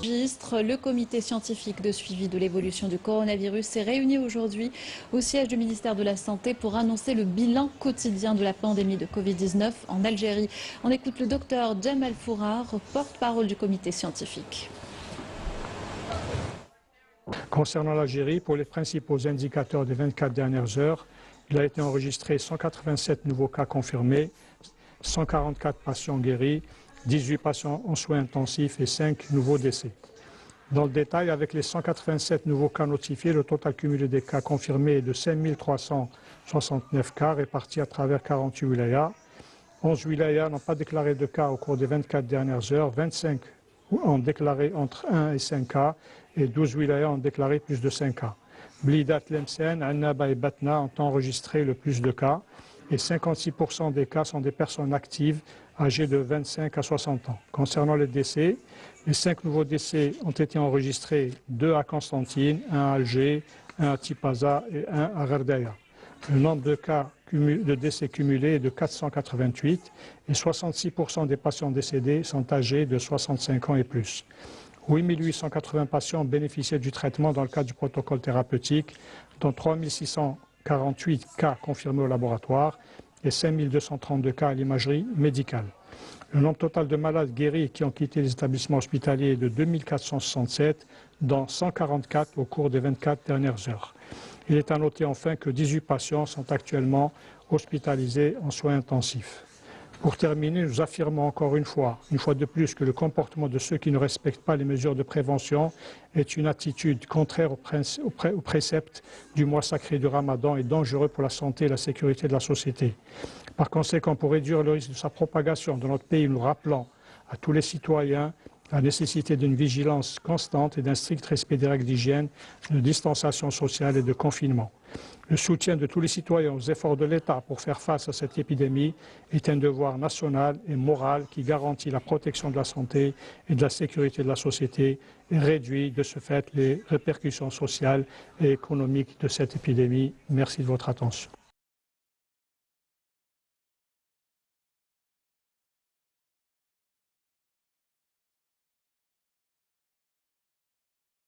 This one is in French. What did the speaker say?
registre. Le comité scientifique de suivi de l'évolution du coronavirus s'est réuni aujourd'hui au siège du ministère de la Santé pour annoncer le bilan quotidien de la pandémie de Covid-19 en Algérie. On écoute le docteur Jamal Fourar, porte-parole du comité scientifique. Concernant l'Algérie, pour les principaux indicateurs des 24 dernières heures, il a été enregistré 187 nouveaux cas confirmés, 144 patients guéris, 18 patients en soins intensifs et 5 nouveaux décès. Dans le détail, avec les 187 nouveaux cas notifiés, le total cumulé des cas confirmés est de 5 369 cas répartis à travers 48 wilayas. 11 wilayas n'ont pas déclaré de cas au cours des 24 dernières heures, 25 ont déclaré entre 1 et 5 cas et 12 wilayas ont déclaré plus de 5 cas. Blidat, Lemsen, Annaba et Batna ont enregistré le plus de cas et 56% des cas sont des personnes actives âgées de 25 à 60 ans. Concernant les décès, les 5 nouveaux décès ont été enregistrés, 2 à Constantine, 1 à Alger, 1 à Tipaza et 1 à Gardaya. Le nombre de décès cumulés est de 488 et 66% des patients décédés sont âgés de 65 ans et plus. 8 880 patients bénéficiaient du traitement dans le cadre du protocole thérapeutique, dont 3 648 cas confirmés au laboratoire et 5 232 cas à l'imagerie médicale. Le nombre total de malades guéris qui ont quitté les établissements hospitaliers est de 2 467, dont 144 au cours des 24 dernières heures. Il est à noter enfin que 18 patients sont actuellement hospitalisés en soins intensifs. Pour terminer, nous affirmons encore une fois de plus, que le comportement de ceux qui ne respectent pas les mesures de prévention est une attitude contraire au précepte du mois sacré du Ramadan et dangereux pour la santé et la sécurité de la société. Par conséquent, pour réduire le risque de sa propagation dans notre pays, nous rappelons à tous les citoyens la nécessité d'une vigilance constante et d'un strict respect des règles d'hygiène, de distanciation sociale et de confinement. Le soutien de tous les citoyens aux efforts de l'État pour faire face à cette épidémie est un devoir national et moral qui garantit la protection de la santé et de la sécurité de la société et réduit de ce fait les répercussions sociales et économiques de cette épidémie. Merci de votre attention.